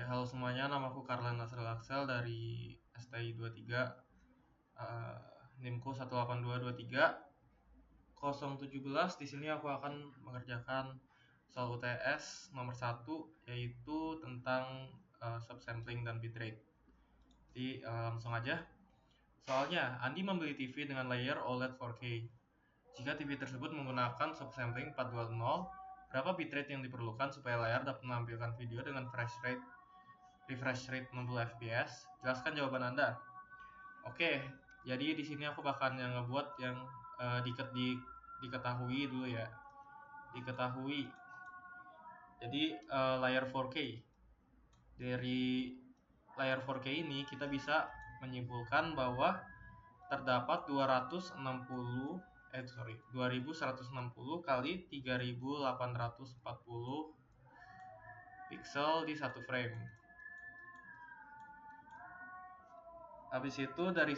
Halo semuanya, namaku Karlan Nasrul Aksel dari STI 23, NIMku 18223 017. Di sini aku akan mengerjakan soal UTS nomor 1, yaitu tentang subsampling dan bitrate. Jadi langsung aja. Soalnya, Andi membeli TV dengan layar OLED 4K. Jika TV tersebut menggunakan subsampling 420, berapa bitrate yang diperlukan supaya layar dapat menampilkan video dengan refresh rate 60 fps? Jelaskan jawaban Anda. Oke, jadi di sini aku bakal ngebuat yang diketahui dulu ya. Diketahui. Jadi layar 4K. Dari layar 4K ini kita bisa menyimpulkan bahwa terdapat 2160 kali 3840 pixel di satu frame. Habis itu dari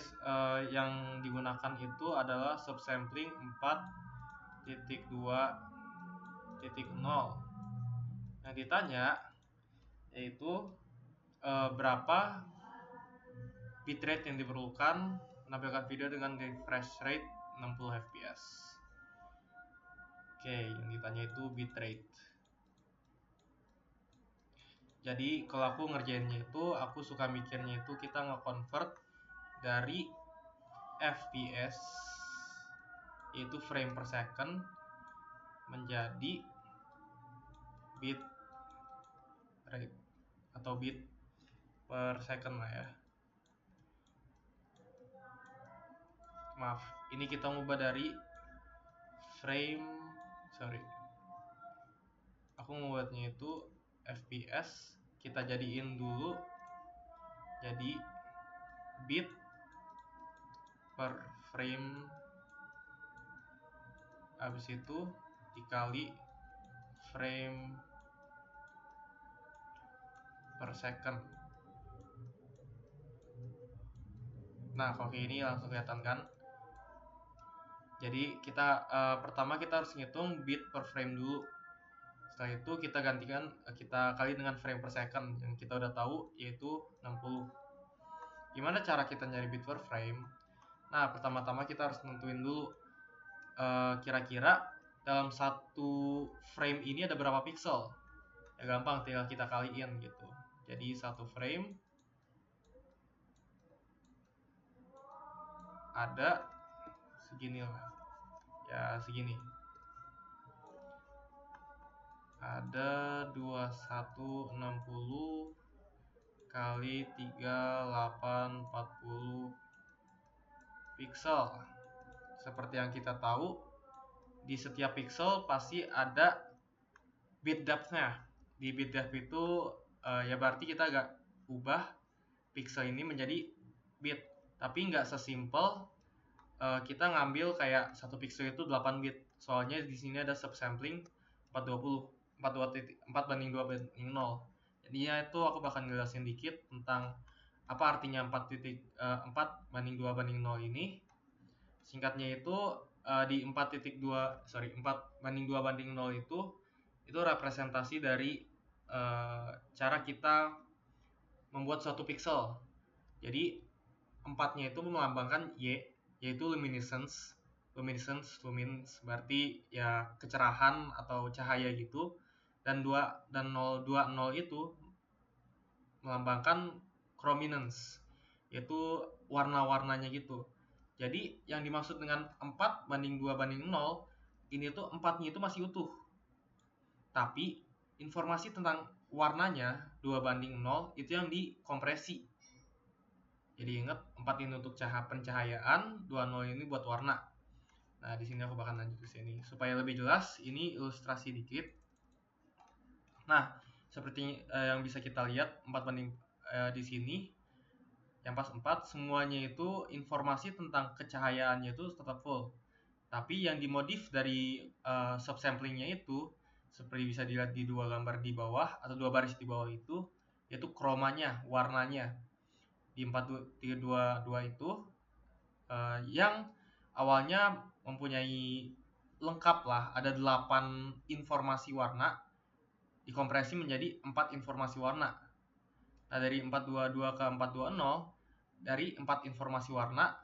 yang digunakan itu adalah subsampling 4.2.0. Yang ditanya yaitu berapa bitrate yang diperlukan menampilkan video dengan refresh rate 60 fps. Oke, yang ditanya itu bitrate. Jadi kalau aku ngerjainnya itu, aku suka mikirnya itu kita nge-convert dari fps, yaitu frame per second, menjadi bit rate atau bit per second lah ya. Maaf, ini kita ngubah dari aku membuatnya itu fps, kita jadiin dulu jadi bit per frame, habis itu dikali frame per second. Nah, kalau kayak ini langsung kelihatan kan. Jadi kita pertama kita harus ngitung bit per frame dulu. Setelah itu kita kali dengan frame per second yang kita udah tahu, yaitu 60. Gimana cara kita nyari bit per frame? Nah, pertama-tama kita harus nentuin dulu kira-kira dalam satu frame ini ada berapa pixel. Ya gampang, tinggal kita kaliin gitu. Jadi satu frame ada segini lah. Ya segini. Ada 2160 kali 3840 pixel. Seperti yang kita tahu, di setiap pixel pasti ada bit depth-nya. Di bit depth itu ya berarti kita agak ubah pixel ini menjadi bit. Tapi nggak sesimpel kita ngambil kayak satu pixel itu 8 bit. Soalnya di sini ada subsampling 4:2.0. Jadinya itu aku bakal ngejelasin dikit tentang apa artinya 4:2.0 ini. Singkatnya itu di 4:2.0 itu representasi dari cara kita membuat suatu pixel. Jadi 4-nya itu melambangkan Y, yaitu luminescence berarti ya kecerahan atau cahaya gitu. Dan 20 itu melambangkan chrominance, yaitu warna-warnanya gitu. Jadi yang dimaksud dengan 4:2.0 ini tuh 4-nya itu masih utuh. Tapi informasi tentang warnanya 2:0 itu yang dikompresi. Jadi ingat, 4 ini untuk pencahayaan, 20 ini buat warna. Nah, di sini aku bakal lanjut ke sini supaya lebih jelas. Ini ilustrasi dikit. Nah, seperti yang bisa kita lihat 4 di sini. Yang pas 4 semuanya itu informasi tentang kecahayaannya itu tetap full. Tapi yang dimodif dari subsamplingnya itu seperti bisa dilihat di dua gambar di bawah atau dua baris di bawah itu, yaitu kromanya, warnanya. Di 4:2.2 itu yang awalnya mempunyai lengkap lah, ada 8 informasi warna dikompresi menjadi 4 informasi warna. Nah, dari 422 ke 420, dari 4 informasi warna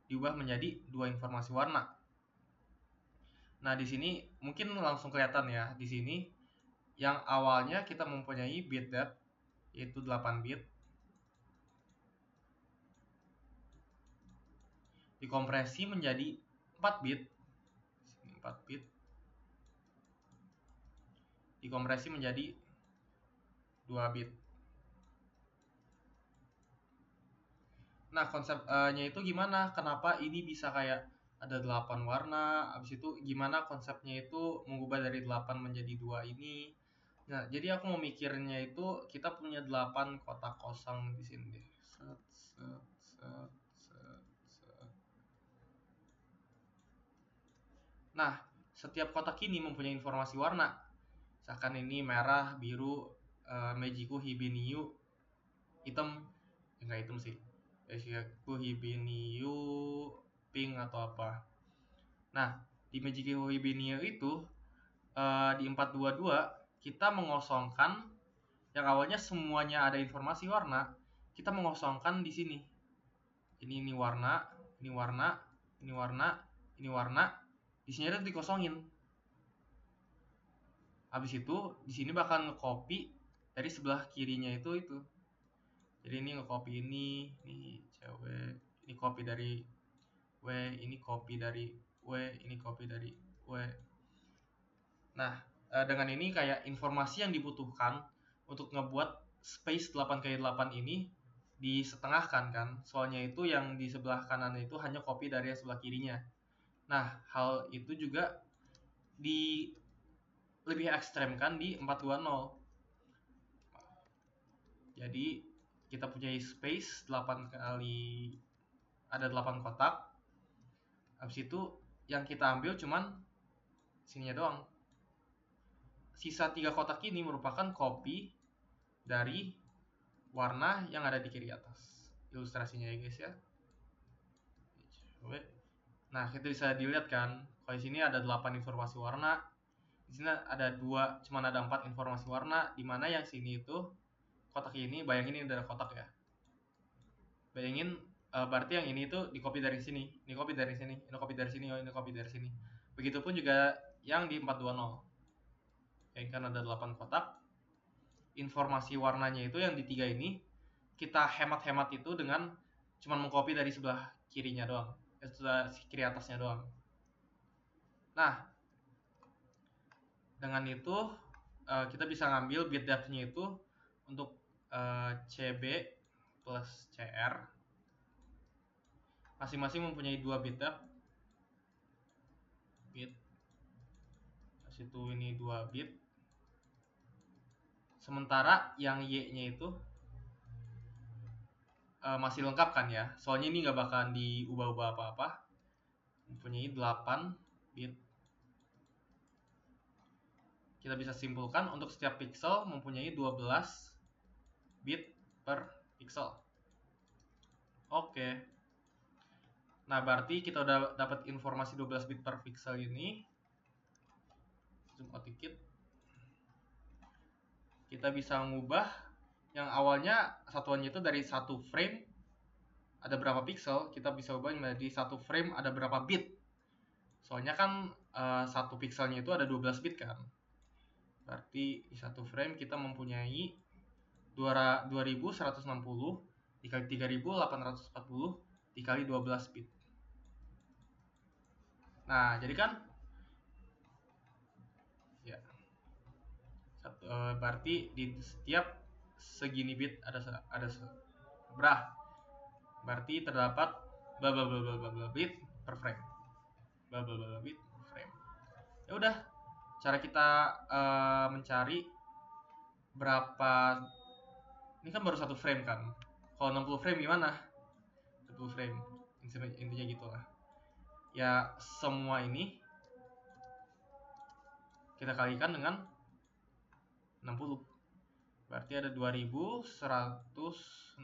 diubah menjadi 2 informasi warna. Nah, di sini mungkin langsung kelihatan ya, di sini yang awalnya kita mempunyai bit depth yaitu 8 bit, dikompresi menjadi 4 bit. 4 bit dikompresi menjadi 2 bit. Nah, konsepnya itu gimana? Kenapa ini bisa kayak ada 8 warna, habis itu gimana konsepnya itu mengubah dari 8 menjadi 2 ini. Nah, jadi aku mau mikirnya itu kita punya 8 kotak kosong di sini deh. Set, set, set, set, set. Nah, setiap kotak ini mempunyai informasi warna. Misalkan ini merah, biru, Mejiku Hibiniu, hitam, enggak hitam sih. Mejiku Hibiniu, pink atau apa. Nah, di Mejiku Hibiniu itu di 422 kita mengosongkan yang awalnya semuanya ada informasi warna, kita mengosongkan di sini. Ini warna, ini warna, ini warna, ini warna. Di sini itu dikosongin. Habis itu di sini bakal nge-copy dari sebelah kirinya itu. Jadi ini nge-copy ini cewek, ini copy dari W, ini copy dari W, ini copy dari W. Nah, dengan ini kayak informasi yang dibutuhkan untuk ngebuat space 8x8 ini disetengahkan kan. Soalnya itu yang di sebelah kanan itu hanya copy dari yang sebelah kirinya. Nah, hal itu juga di lebih ekstrem kan di 420. Jadi kita punya space 8 kali ada 8 kotak. Habis itu yang kita ambil cuman sininya doang. Sisa 3 kotak ini merupakan copy dari warna yang ada di kiri atas. Ilustrasinya ya guys ya. Nah, itu bisa dilihat kan. Kalau di sini ada 8 informasi warna. Di sini ada 2, cuman ada 4 informasi warna, di mana yang sini itu kotak ini, bayangin ini adalah kotak ya. Bayangin berarti yang ini itu di copy dari sini, ini copy dari sini, ini copy dari sini, ini copy dari sini. Begitupun juga yang di 420. Yang kan ada 8 kotak. Informasi warnanya itu yang di 3 ini kita hemat-hemat itu dengan cuman mengcopy dari sebelah kirinya doang, sebelah kiri atasnya doang. Nah, dengan itu kita bisa ngambil bit depth-nya itu untuk CB plus CR. Masing-masing mempunyai 2 bit depth. Bit. Situ ini 2 bit. Sementara yang Y-nya itu masih lengkap kan ya. Soalnya ini nggak bakalan diubah-ubah apa-apa. Mempunyai 8 bit. Kita bisa simpulkan untuk setiap pixel mempunyai 12 bit per pixel. Oke. Nah, berarti kita udah dapat informasi 12 bit per pixel ini. Zoom out dikit. Kita bisa mengubah yang awalnya satuannya itu dari 1 frame ada berapa pixel, kita bisa ubah menjadi 1 frame ada berapa bit. Soalnya kan 1 pixelnya itu ada 12 bit kan. Berarti di 1 frame kita mempunyai 2160 dikali 3840 dikali 12 bit. Nah, jadi kan ya berarti di setiap segini bit ada berah. Berarti terdapat bla bla bla bla bla bit per frame. Bla bla bla bit per frame. Ya udah, cara kita mencari berapa, ini kan baru 1 frame kan. Kalau 60 frame gimana? 60 frame. Intinya gitu lah. Ya, semua ini kita kalikan dengan 60. Berarti ada 2160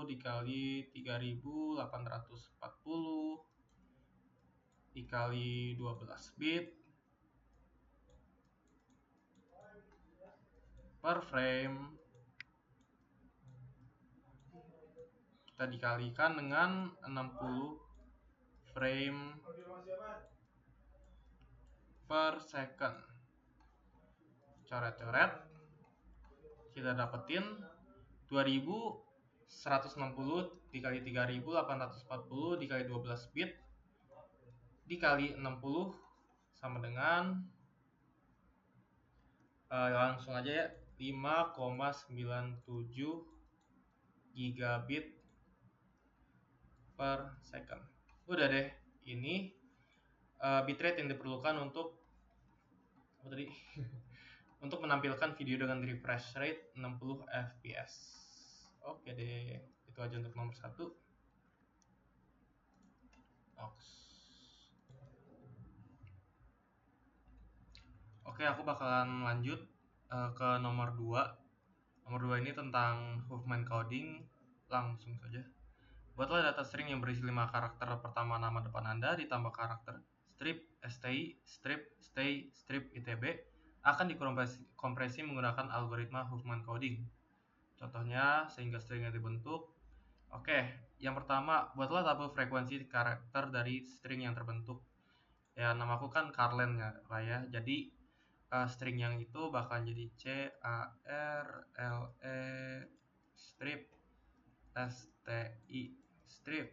dikali 3840 dikali 12 bit per frame. kita dikalikan dengan 60 frame per second. Coret-coret, kita dapetin 2160 dikali 3840 dikali 12 bit dikali 60 sama dengan langsung aja ya, 5,97 gigabit per second. Udah deh, ini bitrate yang diperlukan untuk apa tadi? Untuk menampilkan video dengan refresh rate 60 fps. Oke deh, itu aja untuk nomor 1. Oke, aku bakalan lanjut ke nomor 2. Nomor 2 ini tentang Huffman coding. Langsung saja. Buatlah data string yang berisi 5 karakter pertama nama depan Anda ditambah karakter strip, STI, strip, stay, strip, ITB akan dikompresi menggunakan algoritma Huffman coding. Contohnya sehingga stringnya dibentuk. Oke, yang pertama, buatlah tabel frekuensi karakter dari string yang terbentuk. Ya, namaku kan Carlen ya, lah ya. Jadi string yang itu bakal jadi CARLE strip, STI strip,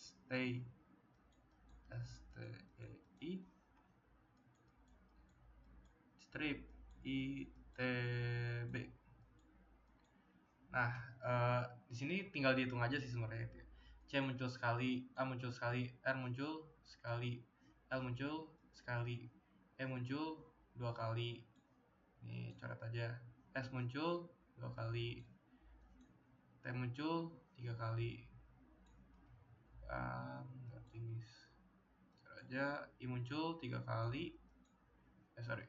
stay, STI strip, ITB. Nah, di sini tinggal dihitung aja sih sebenarnya itu. C muncul sekali, A muncul sekali, R muncul sekali, L muncul sekali, E muncul 2 kali. Ini coret aja. S muncul 2 kali, T muncul 3 kali. Ini coret aja. I muncul 3 kali. Sorry.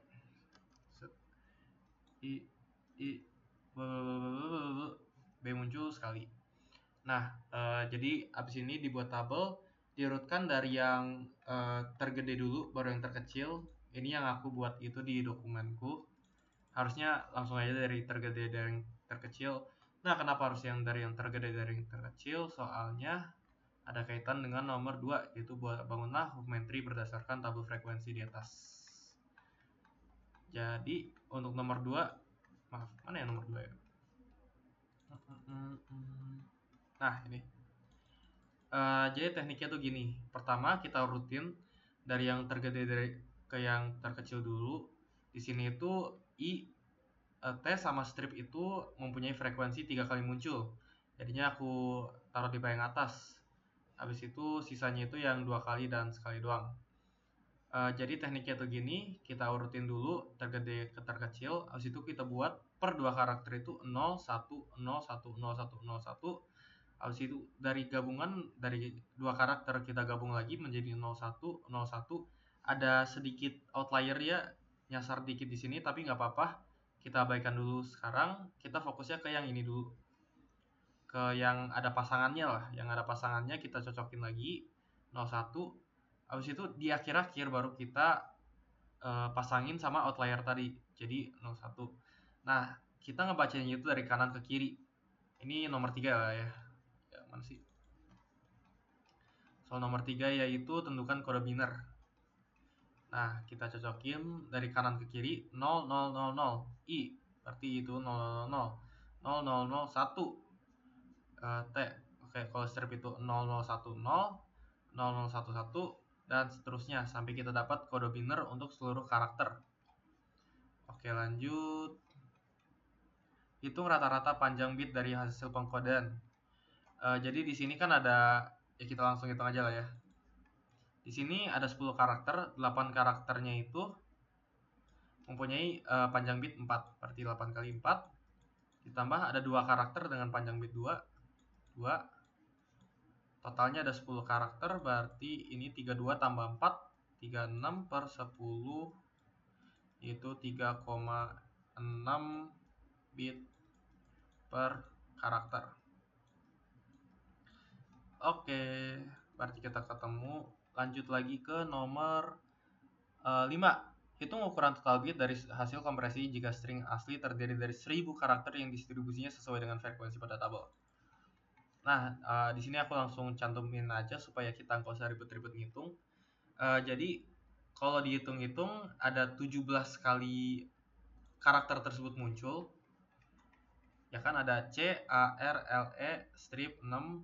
B muncul sekali. Nah, jadi abis ini dibuat tabel, diurutkan dari yang tergede dulu, baru yang terkecil. Ini yang aku buat itu di dokumenku. Harusnya langsung aja dari tergede dari yang terkecil. Nah, kenapa harus yang dari yang tergede dari yang terkecil? Soalnya ada kaitan dengan nomor 2, yaitu bangunlah Huffman tree berdasarkan tabel frekuensi di atas. Jadi, untuk nomor 2, maaf, mana yang nomor 2 ya? Nah, ini. Jadi tekniknya tuh gini. Pertama, kita urutin dari yang tergede ke yang terkecil dulu. Di sini itu T sama strip itu mempunyai frekuensi 3 kali muncul. Jadinya aku taruh di paling atas. Habis itu sisanya itu yang 2 kali dan sekali doang. Jadi tekniknya tuh gini, kita urutin dulu tergede ke terkecil, habis itu kita buat per 2 karakter itu 0, 1, 0, 1, 0, 1, 0, 1. Habis itu dari gabungan dari 2 karakter kita gabung lagi menjadi 0, 1, 0, 1. Ada sedikit outlier ya, nyasar dikit di sini tapi nggak apa-apa. Kita abaikan dulu sekarang, kita fokusnya ke yang ini dulu. Ke yang ada pasangannya lah, yang ada pasangannya kita cocokin lagi 01. Habis itu di akhir-akhir baru kita pasangin sama outlier tadi, jadi 01. Nah, kita ngebacanya itu dari kanan ke kiri. Ini nomor 3 lah ya. Ya, mana sih? Soal nomor 3 yaitu tentukan kode biner. Nah, kita cocokin dari kanan ke kiri 0, 0, 0, 0. I, berarti itu 0, 0, 0. 0, 0, 0, 1. T, oke, kalau strip itu 0, 0, 1, 0, 0, 0, 1, 1, dan seterusnya sampai kita dapat kode biner untuk seluruh karakter. Oke, lanjut. Hitung rata-rata panjang bit dari hasil pengkodean. Jadi di sini kan ada, ya kita langsung hitung aja lah ya. Di sini ada 10 karakter, 8 karakternya itu mempunyai panjang bit 4, berarti 8 kali 4. Ditambah ada 2 karakter dengan panjang bit 2. Totalnya ada 10 karakter, berarti ini 32 tambah 4, 36 per 10, itu 3,6 bit per karakter. Oke, berarti kita ketemu. Lanjut lagi ke nomor 5. Hitung ukuran total bit dari hasil kompresi jika string asli terdiri dari 1000 karakter yang distribusinya sesuai dengan frekuensi pada tabel. Nah, di sini aku langsung cantumin aja supaya kita nggak usah ribet-ribet ngitung. Jadi kalau dihitung-hitung ada 17 kali karakter tersebut muncul. Ya kan ada C, A, R, L, E, strip 6,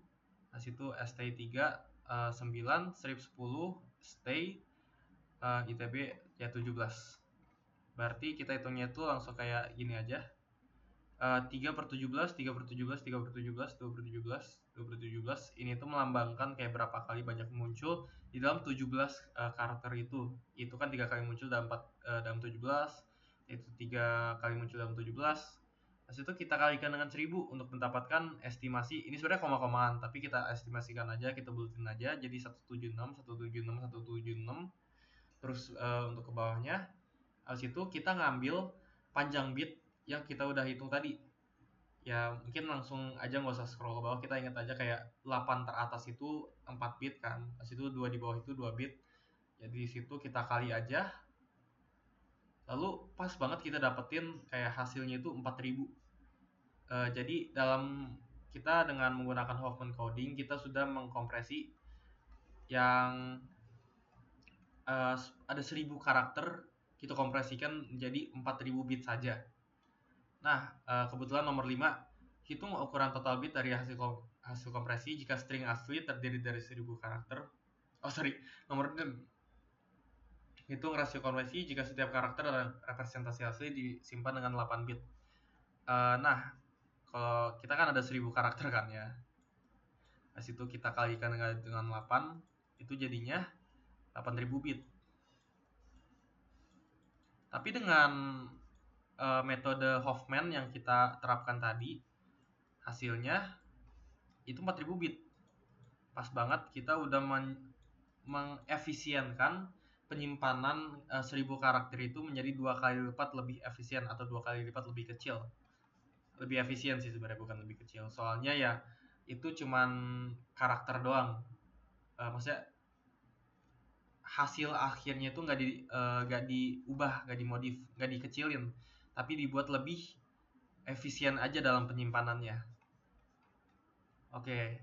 habis itu STI 3, 9, strip 10, stay, ITB ya 17. Berarti kita hitungnya itu langsung kayak gini aja. 3/17, 3/17, 3/17, 2/17, 2/17. Ini tuh melambangkan kayak berapa kali banyak muncul di dalam 17 karakter itu. Itu kan 3 kali muncul dalam 17, itu 3 kali muncul dalam 17. Habis itu kita kalikan dengan 1000 untuk mendapatkan estimasi. Ini sebenarnya koma-komaan, tapi kita estimasikan aja, kita bulatin aja jadi 176, 176, 176. Terus untuk ke bawahnya, habis itu kita ngambil panjang bit yang kita udah hitung tadi. Ya mungkin langsung aja nggak usah scroll ke bawah, kita ingat aja kayak 8 teratas itu 4 bit kan, habis itu 2 di bawah itu 2 bit. Jadi di situ kita kali aja, lalu pas banget kita dapetin kayak hasilnya itu 4000. Jadi kita dengan menggunakan Hoffman coding kita sudah mengkompresi yang ada 1000 karakter, kita kompresikan menjadi 4000 bit saja. Nah, kebetulan nomor 5, hitung ukuran total bit dari hasil kompresi jika string asli terdiri dari 1000 karakter. Oh sorry, nomor 6, hitung rasio konversi jika setiap karakter dan representasi asli disimpan dengan 8 bit. Nah, kalau kita kan ada 1000 karakter kan ya. Nah, situ kita kalikan dengan 8, itu jadinya 8000 bit. Tapi dengan metode Hoffman yang kita terapkan tadi, hasilnya itu 4000 bit. Pas banget kita udah mengefisienkan penyimpanan 1000 karakter itu menjadi 2 kali lipat lebih efisien atau 2 kali lipat lebih kecil. Lebih efisien sih sebenarnya, bukan lebih kecil. Soalnya ya itu cuman karakter doang. Maksudnya hasil akhirnya itu nggak diubah, nggak dimodif, nggak dikecilin, tapi dibuat lebih efisien aja dalam penyimpanannya. Oke,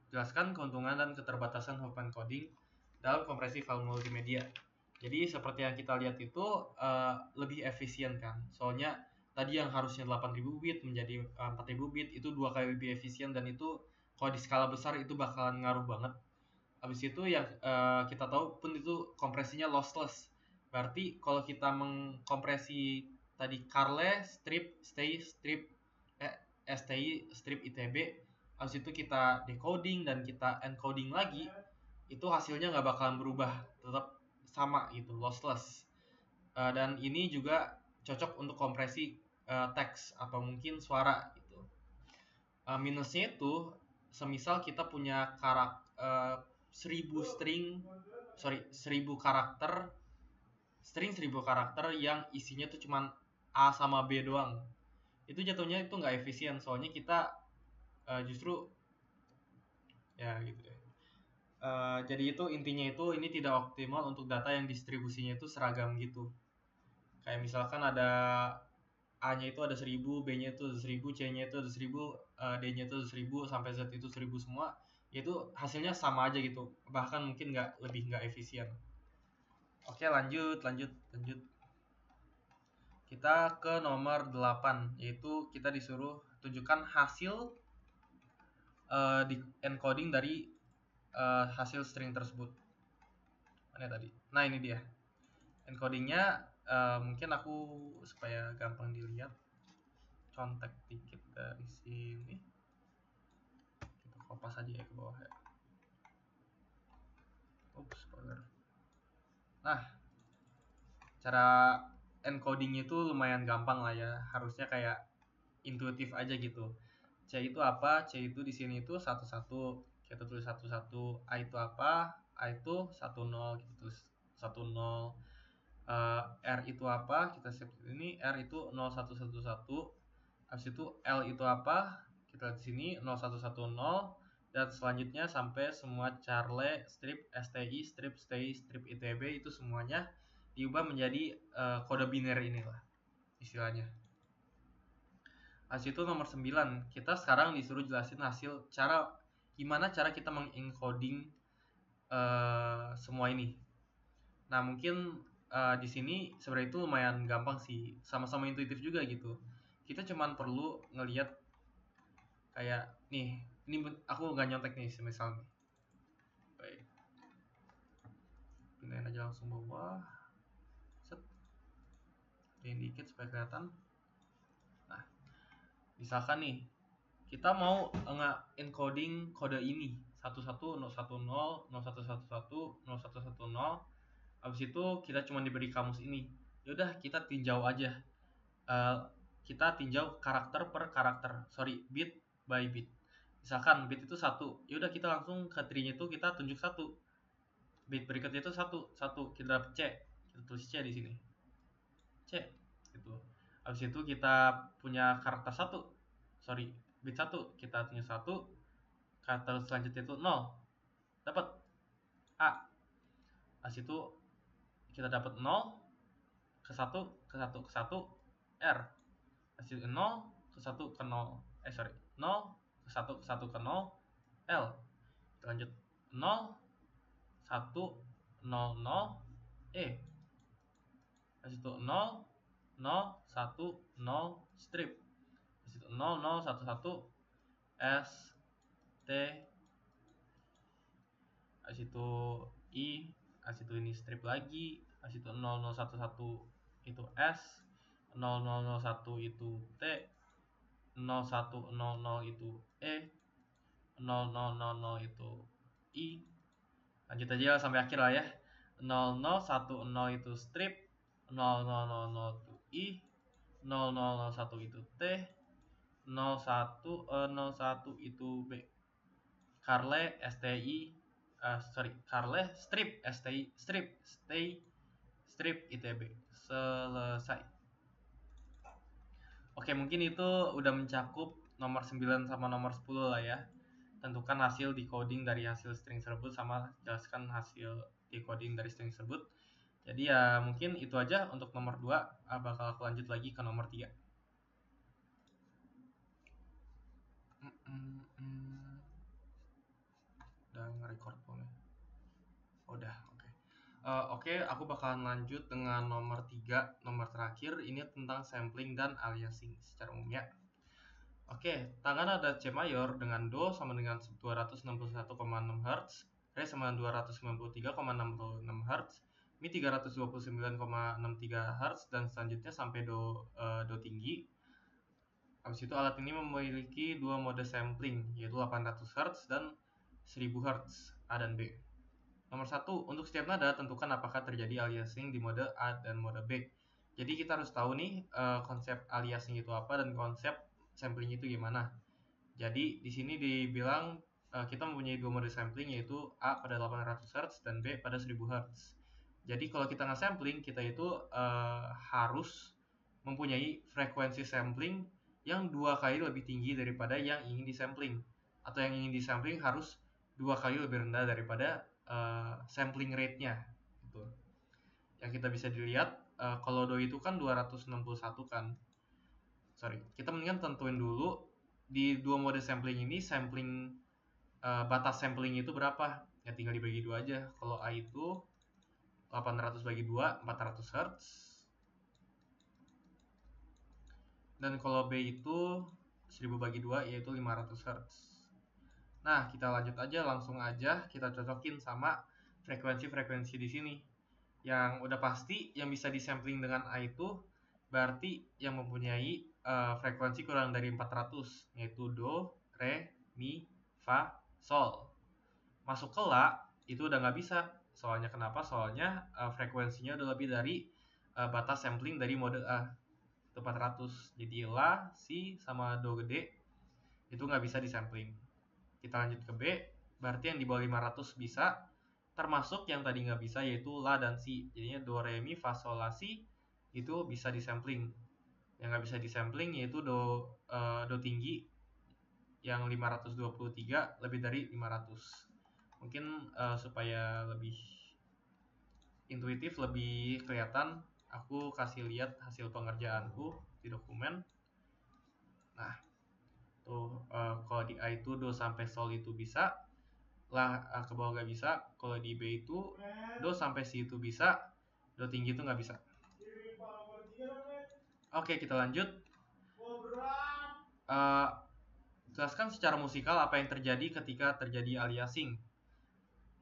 jelaskan keuntungan dan keterbatasan Hoffman coding dalam kompresi file multimedia. Jadi seperti yang kita lihat itu lebih efisien kan. Soalnya tadi yang harusnya 8000 bit menjadi 4000 bit itu 2 kali lebih efisien, dan itu kalau di skala besar itu bakalan ngaruh banget. Habis itu yang kita tahu pun itu kompresinya lossless. Berarti kalau kita mengkompresi tadi Carle, strip, stay, strip, STI, strip ITB, habis itu kita decoding dan kita encoding lagi, itu hasilnya nggak bakalan berubah, tetap sama gitu, lossless. Dan ini juga cocok untuk kompresi teks atau mungkin suara gitu. Minusnya itu, semisal kita punya 1000 karakter, string 1000 karakter yang isinya tuh cuman A sama B doang. Itu jatuhnya itu nggak efisien, soalnya kita justru ya gitu deh. Jadi itu intinya itu ini tidak optimal untuk data yang distribusinya itu seragam gitu. Kayak misalkan ada A-nya itu ada 1000, B-nya itu ada 1000, C-nya itu ada 1000, D-nya itu ada 1000, sampai Z itu 1000 semua. Itu hasilnya sama aja gitu. Bahkan mungkin nggak efisien. Oke, lanjut. Kita ke nomor 8, yaitu kita disuruh tunjukkan hasil di encoding dari hasil string tersebut. Mana tadi? Nah, ini dia. Encodingnya mungkin aku supaya gampang dilihat, contek dikit dari sini. Kita kopas aja ya ke bawah ya. Oops, spoiler. Nah, cara encodingnya itu lumayan gampang lah ya. Harusnya kayak intuitif aja gitu. C itu apa? C itu di sini itu 11. Kita tulis 11. A itu apa? A itu 10, kita tulis 10. R itu apa? Kita seperti ini. R itu 0111. Habis itu L itu apa? Kita lihat di sini 0110, dan selanjutnya sampai semua Charle, strip, STI, strip, stay, strip ITB itu semuanya diubah menjadi kode biner inilah istilahnya. Habis itu nomor 9, kita sekarang disuruh jelasin gimana cara kita mengencoding semua ini. Nah, mungkin di sini sebenarnya itu lumayan gampang sih, sama-sama intuitif juga gitu. Kita cuman perlu ngelihat kayak nih, ini aku nggak nyontek nih misal nih. Baik. Pindahin aja langsung bawah. Set. Pindahin dikit supaya kelihatan. Nah, misalkan nih, kita mau nge-encoding kode ini 11.010.0111.0110. Habis itu kita cuma diberi kamus ini. Yaudah, kita tinjau aja. Kita tinjau karakter per karakter. Bit by bit. Misalkan bit itu 1. Yaudah, kita langsung ke tree-nya itu kita tunjuk 1. Bit berikutnya itu 1. Kita dapat C. Kita tulis C di sini. C. Gitu. Habis itu kita punya karakter 1. Bit 1. Kita tunjuk 1. Karakter selanjutnya itu 0. Dapat A. Habis itu kita dapat 0 ke 1 ke 1 ke 1 R. Hasil 0 ke 1 ke 0 0 ke 1 ke 1 ke 0 L. Kita lanjut 0 1 0 0 E. Hasil itu 0 0 1 0 strip. Hasil itu 0 0 1 1 S T. Hasil itu I. Hasil itu ini strip lagi. Hasil itu 0 0 1 1 itu S. 0 0 0 1 itu T. 0 1 0 0 itu E. 0 0 0 0 itu I. Lanjut aja sampai akhir lah ya. 0 0 1 0 itu strip. 0 0 0 0 itu I. 0 0 0 1 itu T. 0 1 itu B. Carle STI. Carle strip STI strip stay strip ITB. Selesai. Oke, mungkin itu udah mencakup nomor 9 sama nomor 10 lah ya. Tentukan hasil decoding dari hasil string tersebut sama jelaskan hasil decoding dari string tersebut. Jadi ya mungkin itu aja untuk nomor 2. Bakal aku lanjut lagi ke nomor 3. Udah nge-record belum ya? Udah, oke. Oke, aku bakalan lanjut dengan nomor 3, nomor terakhir. Ini tentang sampling dan aliasing secara umum ya. Oke, tangan ada C mayor dengan Do sama dengan 261,6 Hz, Re sama dengan 293,66 Hz, Mi 329,63 Hz, dan selanjutnya sampai Do tinggi. Habis itu alat ini memiliki dua mode sampling, yaitu 800 Hz dan 1000 Hz, A dan B. Nomor 1, untuk setiap nada tentukan apakah terjadi aliasing di mode A dan mode B. Jadi kita harus tahu nih konsep aliasing itu apa dan konsep sampling itu gimana. Jadi di sini dibilang kita mempunyai dua mode sampling, yaitu A pada 800 Hz dan B pada 1000 Hz. Jadi kalau kita nge-sampling, kita itu harus mempunyai frekuensi sampling yang 2 kali lebih tinggi daripada yang ingin disampling. Atau yang ingin disampling harus 2 kali lebih rendah daripada sampling rate-nya. Gitu. Yang kita bisa dilihat, kalau Do itu kan 261 kan. Kita mendingan tentuin dulu di dua mode sampling ini, batas sampling itu berapa. Ya tinggal dibagi 2 aja. Kalau A itu 800 bagi 2, 400 Hz. Dan kalau B itu 1000 bagi 2, yaitu 500 Hz. Nah, kita lanjut aja, langsung aja kita cocokin sama frekuensi-frekuensi di sini. Yang udah pasti yang bisa disampling dengan A itu berarti yang mempunyai frekuensi kurang dari 400, yaitu Do, Re, Mi, Fa, Sol. Masuk ke La itu udah nggak bisa. Soalnya kenapa? Soalnya frekuensinya udah lebih dari batas sampling dari mode A, itu 400. Jadi La, Si, sama Do gede itu nggak bisa disampling. Kita lanjut ke B, berarti yang di bawah 500 bisa, termasuk yang tadi nggak bisa, yaitu La dan Si. Jadinya Do, Re, Mi, Fa, Sol, La, Si itu bisa disampling. Yang nggak bisa disampling yaitu Do tinggi yang 523 lebih dari 500. Mungkin supaya lebih intuitif, lebih kelihatan, aku kasih lihat hasil pengerjaanku di dokumen. Nah, Kalau di A itu do sampai sol itu bisa, lah ke bawah nggak bisa. Kalau di B itu do sampai si itu bisa, do tinggi itu nggak bisa. Oke, kita lanjut. Jelaskan secara musikal apa yang terjadi ketika terjadi aliasing.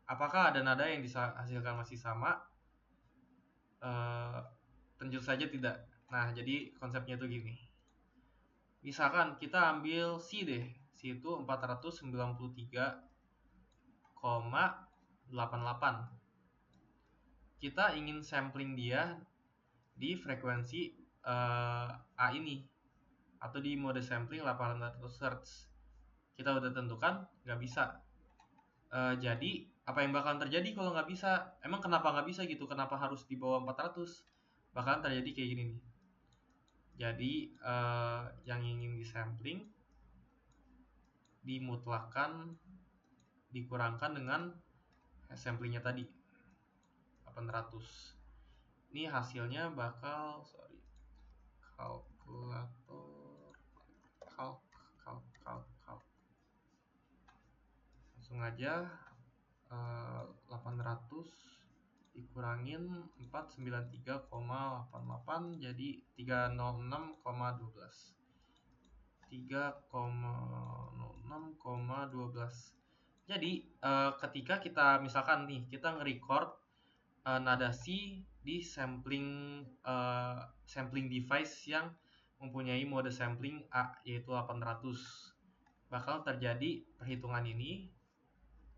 Apakah ada nada yang dihasilkan masih sama? Tentu saja tidak. Nah, jadi konsepnya itu gini. Misalkan kita ambil C deh. C itu 493,88. Kita ingin sampling dia di frekuensi A ini atau di mode sampling 800 Hz. Kita udah tentukan nggak bisa. Jadi apa yang bakalan terjadi kalau nggak bisa? Emang kenapa nggak bisa gitu? Kenapa harus di bawah 400? Bakalan terjadi kayak gini nih. Jadi yang ingin disampling dimutlakan dikurangkan dengan samplingnya tadi 800. Ini hasilnya bakal kalkulator langsung aja 800 dikurangin 493,88 jadi 306,12. 3,06,12. Jadi ketika kita misalkan nih kita nge-record nada C di sampling device yang mempunyai mode sampling A yaitu 800, bakal terjadi perhitungan ini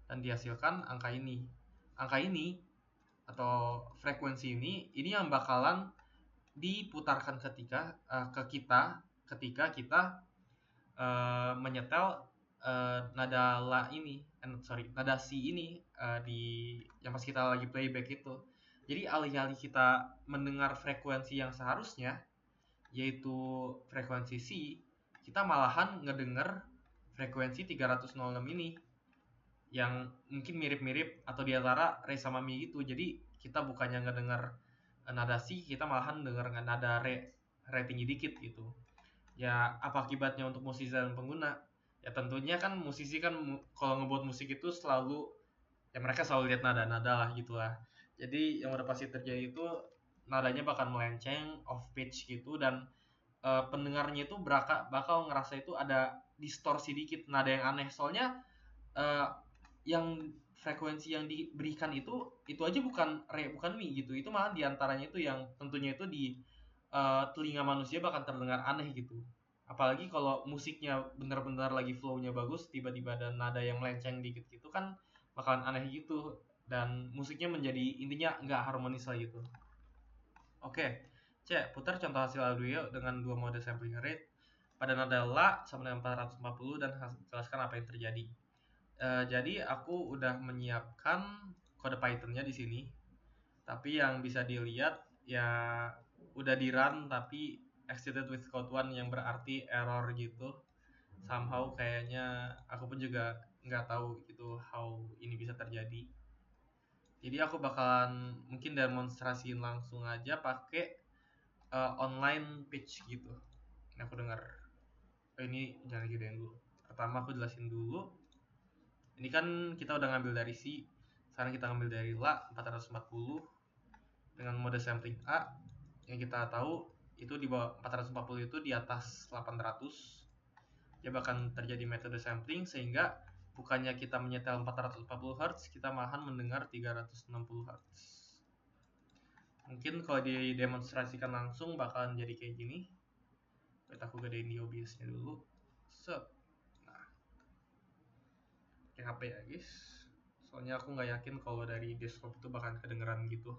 dan dihasilkan angka ini. Angka ini atau frekuensi ini yang bakalan diputarkan ketika ketika kita menyetel nada la ini, nada C ini di yang pas kita lagi playback itu. Jadi alih-alih kita mendengar frekuensi yang seharusnya yaitu frekuensi C, kita malahan ngedenger frekuensi 306 ini yang mungkin mirip-mirip atau diantara re sama mi gitu. Jadi kita bukannya ngedenger nada C, kita malahan denger nada re tinggi dikit gitu. Ya apa akibatnya untuk musisi dan pengguna? Ya tentunya kan musisi kan kalau ngebuat musik itu selalu ya mereka selalu lihat nada-nada lah gitulah. Jadi yang udah pasti terjadi itu nadanya bakal melenceng, off pitch gitu, dan pendengarnya itu bakal ngerasa itu ada distorsi dikit, nada yang aneh. Soalnya yang frekuensi yang diberikan itu aja bukan re bukan mi gitu. Itu malah diantaranya itu yang tentunya itu di telinga manusia bakal terdengar aneh gitu. Apalagi kalau musiknya benar-benar lagi flow-nya bagus, tiba-tiba ada nada yang melenceng dikit gitu kan bakalan aneh gitu, dan musiknya menjadi intinya nggak harmonis lah gitu. Oke, cek putar contoh hasil audio dengan dua mode sampling rate pada nada la sama dengan 440 dan jelaskan apa yang terjadi. Jadi aku udah menyiapkan kode Python-nya di sini, tapi yang bisa dilihat ya udah di run tapi exceeded with code 1 yang berarti error gitu. Somehow kayaknya aku pun juga nggak tahu gitu how ini bisa terjadi. Jadi aku bakalan mungkin demonstrasiin langsung aja pakai online pitch gitu. Ini aku dengar. Ini jangan gedein dulu. Pertama aku jelasin dulu. Ini kan kita udah ngambil dari C. Sekarang kita ngambil dari La 440 dengan mode sampling A yang kita tahu itu di bawah 440 itu di atas 800. Dia bahkan terjadi metode sampling sehingga bukannya kita menyetel 440 Hz, kita malahan mendengar 360 Hz. Mungkin kalau didemonstrasikan langsung bakalan jadi kayak gini. Kita aku gedein di OBS-nya dulu. Set. Nah, kayak HP ya guys. Soalnya aku nggak yakin kalau dari desktop itu bakalan kedengeran gitu.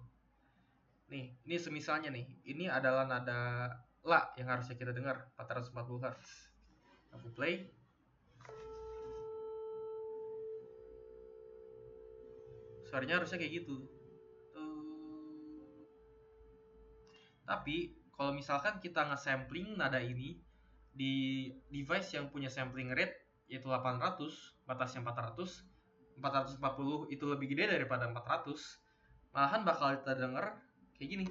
Nih, ini semisalnya nih. Ini adalah nada la yang harusnya kita dengar 440 Hz. Aku play. Suaranya harusnya kayak gitu. Tapi kalau misalkan kita nge-sampling nada ini di device yang punya sampling rate yaitu 800, batasnya 400, 440 itu lebih gede daripada 400, malahan bakal kita denger kayak gini.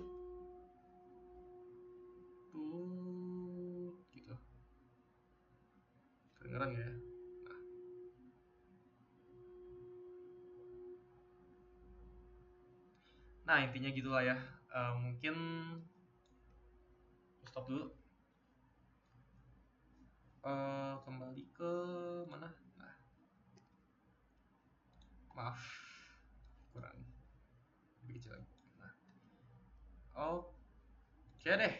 Gitu. Kedengeran kedengeran nggak ya? Nah, intinya gitulah ya. Mungkin stop dulu. Kembali ke mana? Nah, maaf, kurang lebih kecil lagi. Nah, oke deh.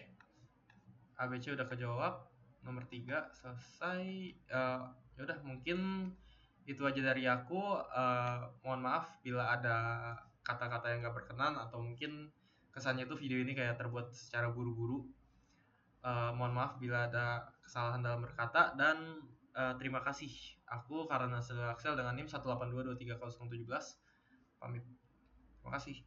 ABC udah kejawab. Nomor 3 selesai. Ya udah, mungkin itu aja dari aku. Mohon maaf bila ada kata-kata yang gak berkenan atau mungkin kesannya tuh video ini kayak terbuat secara buru-buru. Mohon maaf bila ada kesalahan dalam berkata dan terima kasih. Aku karena Axel dengan NIM 182230017 pamit. Terima kasih.